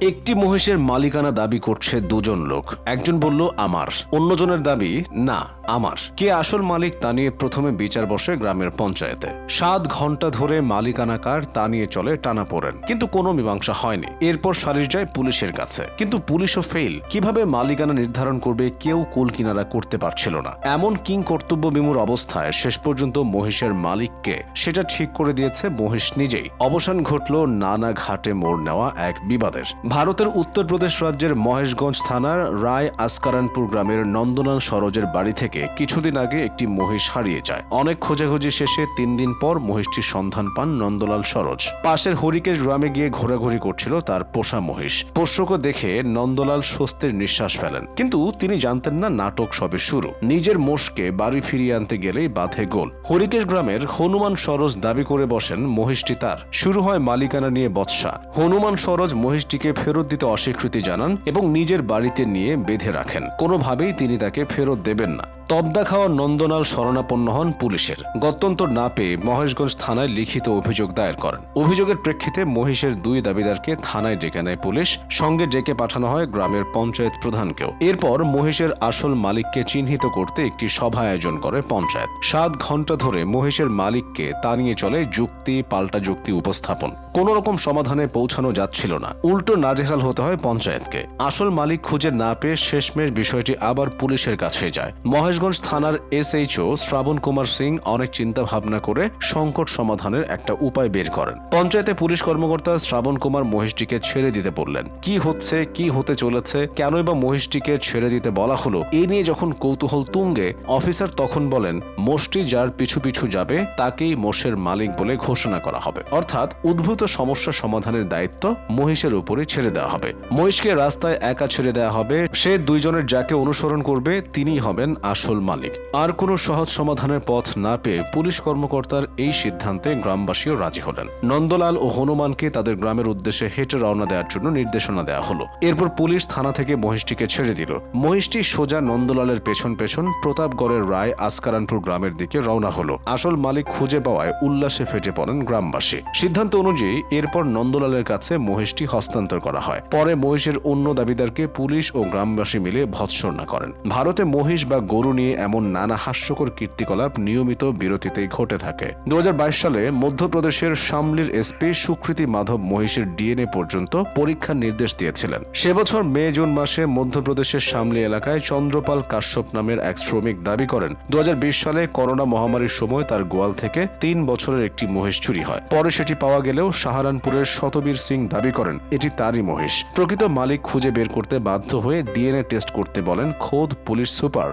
একটি মহিষের মালিকানা দাবি করছে দুজন লোক। একজন বলল আমার, অন্যজনের দাবি না আমার। কে আসল মালিক তা নিয়ে প্রথমে বিচার বসে গ্রামের পঞ্চায়েতে। 7 ঘন্টা ধরে মালিকানা কার তা নিয়ে চলে টানাপোড়েন, কিন্তু কোনো মীমাংসা হয়নি। এরপর সালিশ যায় পুলিশের কাছে, কিন্তু পুলিশও ফেল। কিভাবে মালিকানা নির্ধারণ করবে কেউ কুল কিনারা করতে পারছিল না। এমন কিং কর্তব্য বিমূঢ় অবস্থায় শেষ পর্যন্ত মহিষের মালিককে সেটা ঠিক করে দিয়েছে মহিষ নিজেই। অবসান ঘটল নানা ঘাটে মোড় নেওয়া এক বিবাদের। ভারতের উত্তরপ্রদেশ রাজ্যের মহেশগঞ্জ থানার রায় আসকারানপুর গ্রামের নন্দলাল সরোজের বাড়ি থেকে কিছুদিন আগে একটি মহিষ হারিয়ে যায়। অনেক খোঁজাখুঁজি শেষে 3 দিন পর মহিষটির সন্ধান পান নন্দলাল সরোজ। পাশের হরিকেশ গ্রামে গিয়ে ঘোরাঘুরি করছিল তার পোষা মহিষ। পোষ্যকে দেখে নন্দলাল স্বস্তির নিঃশ্বাস ফেলেন, কিন্তু তিনি জানতেন না নাটক সবে শুরু। নিজের মোষকে বাড়ি ফিরিয়ে আনতে গেলেই বাধে গোল। হরিকেশ গ্রামের হনুমান সরোজ দাবি করে বসেন মহিষটি তার। শুরু হয় মালিকানা নিয়ে বচসা। হনুমান সরোজ মহিষটিকে ফেরত দিতে অস্বীকৃতি জানান এবং নিজের বাড়িতে নিয়ে বেঁধে রাখেন। কোনোভাবেই তিনি তাকে ফেরত দেবেন না। তবদা খাওয়া নন্দলাল শরণাপন্ন হন পুলিশের। গত্যন্তর না পেয়ে মহেশগঞ্জ থানায় লিখিত অভিযোগ দায়ের করেন। অভিযোগের প্রেক্ষিতে মহিষের 2 দাবিদারকে থানায় ডেকে নেয় পুলিশ। সঙ্গে ডেকে পাঠানো হয় গ্রামের পঞ্চায়েত প্রধানকেও। এরপর মহিষের আসল মালিককে চিহ্নিত করতে একটি সভা আয়োজন করে পঞ্চায়েত। 7 ঘন্টা ধরে মহিষের মালিককে তা নিয়ে চলে যুক্তি পাল্টা যুক্তি উপস্থাপন। কোন রকম সমাধানে পৌঁছানো যাচ্ছিল না, উল্টো নাজেহাল হতে হয় পঞ্চায়েতকে। আসল মালিক খুঁজে না পেয়ে শেষমেশ বিষয়টি আবার পুলিশের কাছে যায়। মহেশগঞ্জ থানার SHO শ্রাবণ কুমার সিং অনেক চিন্তা ভাবনা করে সংকট সমাধানের একটা উপায় বের করেন। পঞ্চায়েতে পুলিশ কর্মকর্তা শ্রাবণ কুমার মহিষটিকে ছেড়ে দিতে বললেন। কি হচ্ছে, কি হতে চলেছে, কেনই বা মহিষটিকে ছেড়ে দিতে বলা হলো, এ নিয়ে যখন কৌতূহল তুঙ্গে, অফিসার তখন বলেন মোষটি যার পিছু পিছু যাবে তাকেই মোষের মালিক বলে ঘোষণা করা হবে। অর্থাৎ উদ্ভূত সমস্যা সমাধানের দায়িত্ব মহিষের উপরে ছেড়ে দেওয়া হবে। মহিষকে রাস্তায় একা ছেড়ে দেওয়া হবে। সে 2 জনের যাকে অনুসরণ করবে তিনিই হবেন আসল মালিক। আর কোনো সহজ সমাধানের পথ না পেয়ে পুলিশ কর্মকর্তার এই সিদ্ধান্তে গ্রামবাসীও রাজি হলেন। নন্দলাল ও হনুমানকে তাদের গ্রামের উদ্দেশ্যে হেঁটে রওনা দেওয়ার জন্য নির্দেশনা দেওয়া হলো। এরপর পুলিশ থানা থেকে মহিষটিকে ছেড়ে দিল। মহিষটি সোজা নন্দলালের পেছন পেছন প্রতাপগড়ের রায় আসকারানপুর গ্রামের দিকে রওনা হলো। আসল মালিক খুঁজে পাওয়ায় উল্লাসে ফেটে পড়েন গ্রামবাসী। সিদ্ধান্ত অনুযায়ী এরপর নন্দলালের কাছে মহিষটি হস্তান্তর করা হয়। পরে মহিষের অন্য দাবিদারকে পুলিশ ও গ্রামবাসী মিলে ভৎসনা করেন। ভারতে মহিষ বা গরু নিয়ে এমন নানা হাস্যকর কীর্তিকলাপ নিয়মিত বিরতিতেই ঘটে থাকে। 2022 সালে মধ্যপ্রদেশের শামলির SP সুকৃতি মাধব মহিষের DNA পর্যন্ত পরীক্ষার নির্দেশ দিয়েছিলেন। সে বছর মে-জুন মাসে মধ্যপ্রদেশের শামলি এলাকায় চন্দ্রপাল কাশ্যপ নামের এক শ্রমিক দাবি করেন 2020 সালে করোনা মহামারীর সময় তার গোয়াল থেকে 3 বছরের একটি মহিষ চুরি হয়। পরে সেটি পাওয়া গেলেও সাহারানপুরের শতবীর সিং দাবি করেন এটি তারই মহিষ। প্রকৃত মালিক খুঁজে বের করতে বাধ্য হয়ে DNA টেস্ট করতে বলেন খোদ পুলিশ সুপার।